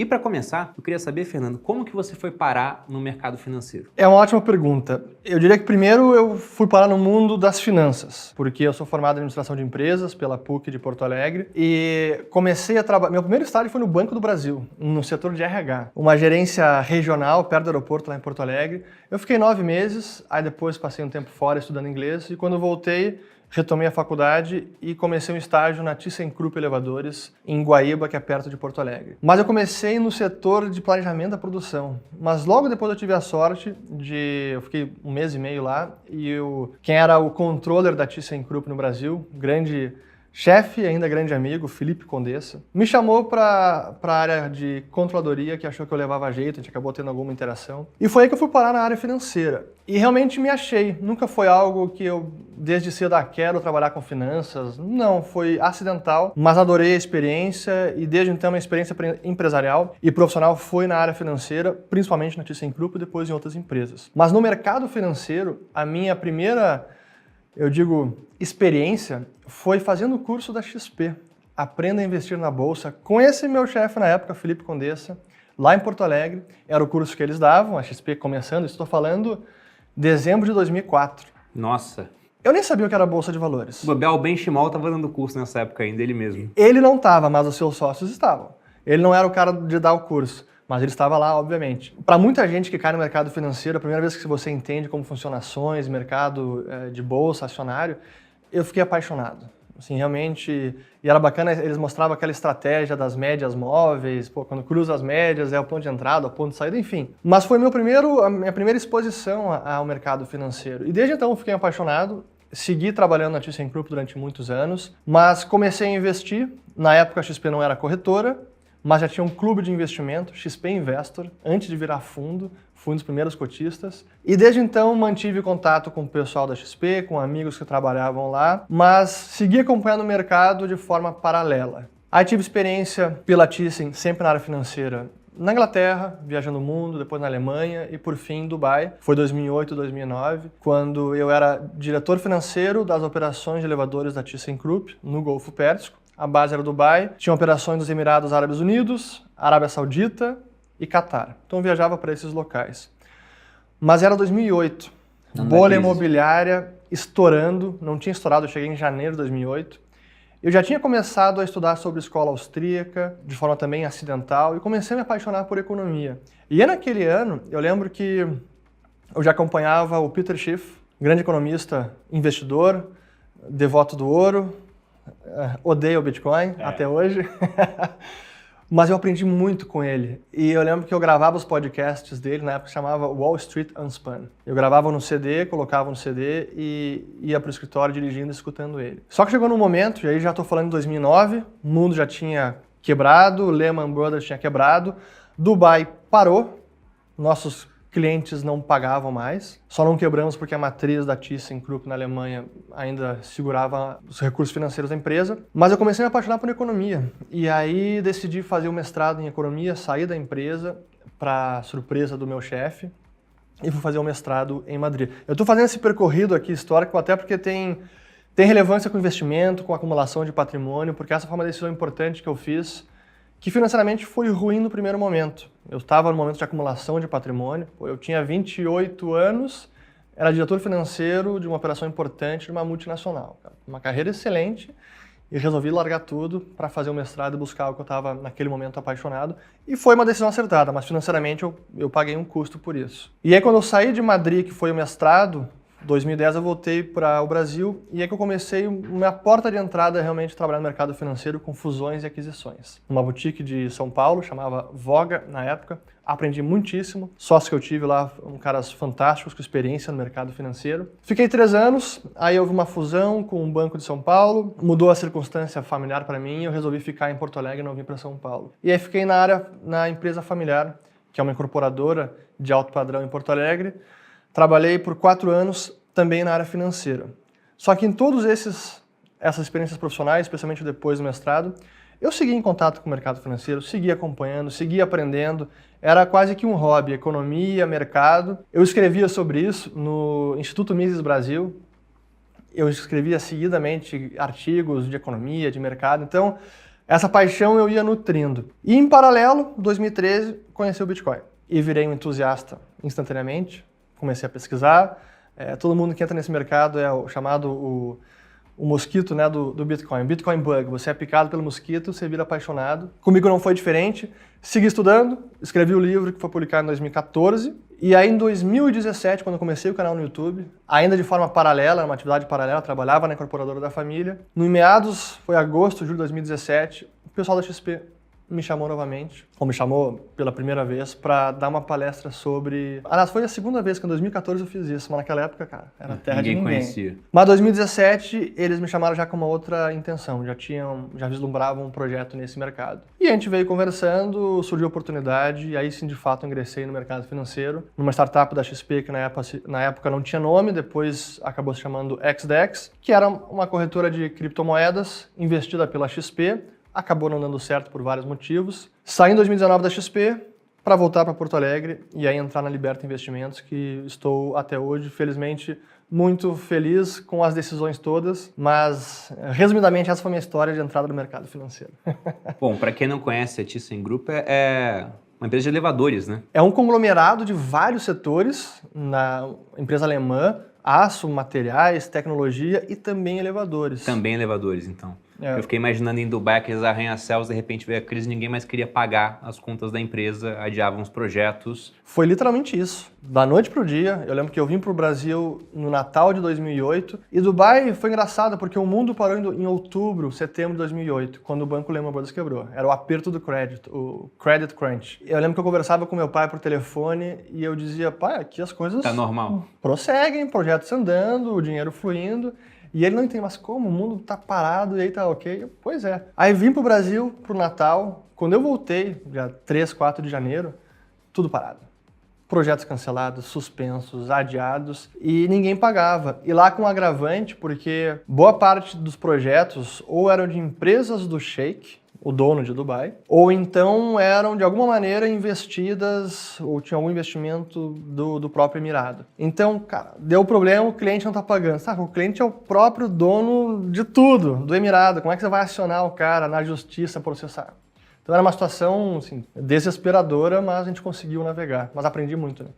E para começar, eu queria saber, Fernando, como que você foi parar no mercado financeiro? É uma ótima pergunta. Eu diria que primeiro eu fui parar no mundo das finanças, porque eu sou formado em administração de empresas pela PUC de Porto Alegre e comecei a trabalhar. Meu primeiro estágio foi no Banco do Brasil, no setor de RH, uma gerência regional perto do aeroporto lá em Porto Alegre. Eu fiquei 9 meses, aí depois passei um tempo fora estudando inglês e quando voltei retomei a faculdade e comecei um estágio na ThyssenKrupp Elevadores, em Guaíba, que é perto de Porto Alegre. Mas eu comecei no setor de planejamento da produção. Mas logo depois eu tive a sorte de... Eu fiquei 1 mês e meio lá e quem era o controller da ThyssenKrupp no Brasil, grande chefe e ainda grande amigo, Felipe Condessa, me chamou para a área de controladoria, que achou que eu levava jeito, a gente acabou tendo alguma interação. E foi aí que eu fui parar na área financeira. E realmente me achei. Nunca foi algo que eu, desde cedo, quero trabalhar com finanças. Não, foi acidental, mas adorei a experiência e desde então a minha experiência empresarial e profissional foi na área financeira, principalmente na ThyssenKrupp e depois em outras empresas. Mas no mercado financeiro, a minha primeira, eu digo, experiência foi fazendo o curso da XP, Aprenda a Investir na Bolsa, com esse meu chefe na época, Felipe Condessa, lá em Porto Alegre. Era o curso que eles davam, a XP começando, estou falando dezembro de 2004. Nossa. Eu nem sabia o que era Bolsa de Valores. O Bel Benchimol estava dando curso nessa época ainda, ele mesmo. Ele não estava, mas os seus sócios estavam. Ele não era o cara de dar o curso, mas ele estava lá, obviamente. Para muita gente que cai no mercado financeiro, a primeira vez que você entende como funciona ações, mercado de bolsa, acionário, eu fiquei apaixonado. Assim, realmente, e era bacana, eles mostravam aquela estratégia das médias móveis, pô, quando cruza as médias é o ponto de entrada, o ponto de saída, enfim. Mas foi a minha primeira exposição ao mercado financeiro. E desde então eu fiquei apaixonado, segui trabalhando na ThyssenKrupp durante muitos anos, mas comecei a investir. Na época a XP não era corretora, mas já tinha um clube de investimento, XP Investor, antes de virar fundo, fui um dos primeiros cotistas. E desde então mantive contato com o pessoal da XP, com amigos que trabalhavam lá, mas segui acompanhando o mercado de forma paralela. Aí tive experiência pela Thyssen, sempre na área financeira, na Inglaterra, viajando o mundo, depois na Alemanha e por fim em Dubai. Foi 2008, 2009, quando eu era diretor financeiro das operações de elevadores da ThyssenKrupp no Golfo Pérsico. A base era Dubai, tinha operações nos Emirados Árabes Unidos, Arábia Saudita e Catar. Então eu viajava para esses locais. Mas era 2008, bolha imobiliária estourando, não tinha estourado, eu cheguei em janeiro de 2008. Eu já tinha começado a estudar sobre escola austríaca, de forma também acidental, e comecei a me apaixonar por economia. E naquele ano, eu lembro que eu já acompanhava o Peter Schiff, grande economista, investidor, devoto do ouro, odeio o Bitcoin até hoje, mas eu aprendi muito com ele. E eu lembro que eu gravava os podcasts dele, na época chamava Wall Street Unspun. Eu gravava no CD, colocava no CD e ia para o escritório dirigindo e escutando ele. Só que chegou num momento, e aí já estou falando em 2009, o mundo já tinha quebrado, Lehman Brothers tinha quebrado, Dubai parou, nossos clientes não pagavam mais. Só não quebramos porque a matriz da ThyssenKrupp na Alemanha ainda segurava os recursos financeiros da empresa. Mas eu comecei a me apaixonar por economia. E aí decidi fazer o mestrado em economia, sair da empresa para surpresa do meu chefe e fui fazer o mestrado em Madrid. Eu estou fazendo esse percorrido aqui histórico até porque tem relevância com investimento, com acumulação de patrimônio, porque essa foi uma decisão importante que eu fiz, que financeiramente foi ruim no primeiro momento. Eu estava no momento de acumulação de patrimônio, eu tinha 28 anos, era diretor financeiro de uma operação importante de uma multinacional. Uma carreira excelente e resolvi largar tudo para fazer o mestrado e buscar o que eu estava naquele momento apaixonado. E foi uma decisão acertada, mas financeiramente eu paguei um custo por isso. E aí quando eu saí de Madrid, que foi o mestrado, 2010 eu voltei para o Brasil e é que eu comecei, minha porta de entrada é realmente trabalhar no mercado financeiro com fusões e aquisições. Uma boutique de São Paulo, chamava Voga na época, aprendi muitíssimo. Sócios que eu tive lá, caras fantásticos com experiência no mercado financeiro. Fiquei 3 anos, aí houve uma fusão com um banco de São Paulo, mudou a circunstância familiar para mim e eu resolvi ficar em Porto Alegre e não vim para São Paulo. E aí fiquei na empresa familiar, que é uma incorporadora de alto padrão em Porto Alegre. Trabalhei por 4 anos também na área financeira. Só que em todas essas experiências profissionais, especialmente depois do mestrado, eu segui em contato com o mercado financeiro, segui acompanhando, segui aprendendo. Era quase que um hobby, economia, mercado. Eu escrevia sobre isso no Instituto Mises Brasil. Eu escrevia seguidamente artigos de economia, de mercado. Então, Essa paixão eu ia nutrindo. E em paralelo, em 2013, conheci o Bitcoin. E virei um entusiasta instantaneamente, comecei a pesquisar. Todo mundo que entra nesse mercado é o chamado o mosquito, né, do Bitcoin. Bitcoin Bug, você é picado pelo mosquito, você vira apaixonado. Comigo não foi diferente. Segui estudando, escrevi o livro que foi publicado em 2014. E aí em 2017, quando eu comecei o canal no YouTube, ainda de forma paralela, uma atividade paralela, trabalhava na incorporadora da família. No meados, foi agosto, julho de 2017, o pessoal da XP me chamou novamente, ou me chamou pela primeira vez, para dar uma palestra sobre... Aliás, foi a segunda vez que em 2014 eu fiz isso, mas naquela época, cara, era terra de ninguém. Conhecia. Mas em 2017, eles me chamaram já com uma outra intenção, já vislumbravam um projeto nesse mercado. E a gente veio conversando, surgiu a oportunidade, e aí sim, de fato, ingressei no mercado financeiro, numa startup da XP que na época não tinha nome, depois acabou se chamando XDEX, que era uma corretora de criptomoedas investida pela XP, acabou não dando certo por vários motivos. Saí em 2019 da XP para voltar para Porto Alegre e aí entrar na Liberta Investimentos, que estou até hoje, felizmente, muito feliz com as decisões todas, mas, resumidamente, essa foi a minha história de entrada no mercado financeiro. Bom, para quem não conhece a ThyssenKrupp, é uma empresa de elevadores, né? É um conglomerado de vários setores, na empresa alemã, aço, materiais, tecnologia e também elevadores. Também elevadores, então. Eu fiquei imaginando em Dubai, aqueles arranha-céus, de repente veio a crise, ninguém mais queria pagar as contas da empresa, adiavam os projetos. Foi literalmente isso. Da noite pro dia, eu lembro que eu vim pro Brasil no Natal de 2008, e Dubai foi engraçado porque o mundo parou em outubro, setembro de 2008, quando o banco Lehman Brothers quebrou. Era o aperto do crédito, o credit crunch. Eu lembro que eu conversava com meu pai por telefone e eu dizia, pai, aqui as coisas... Tá normal. Prosseguem, projetos andando, o dinheiro fluindo. E ele não entende, mas como? O mundo tá parado e aí tá ok? Pois é. Aí vim pro Brasil, pro Natal. Quando eu voltei, dia 3, 4 de janeiro, tudo parado. Projetos cancelados, suspensos, adiados e ninguém pagava. E lá com um agravante, porque boa parte dos projetos ou eram de empresas do Sheik, o dono de Dubai, ou então eram de alguma maneira investidas ou tinha algum investimento do próprio Emirado. Então, cara, deu problema, o cliente não tá pagando. Sabe, o cliente é o próprio dono de tudo, do Emirado. Como é que você vai acionar o cara na justiça processar? Então era uma situação assim, desesperadora, mas a gente conseguiu navegar. Mas aprendi muito, né?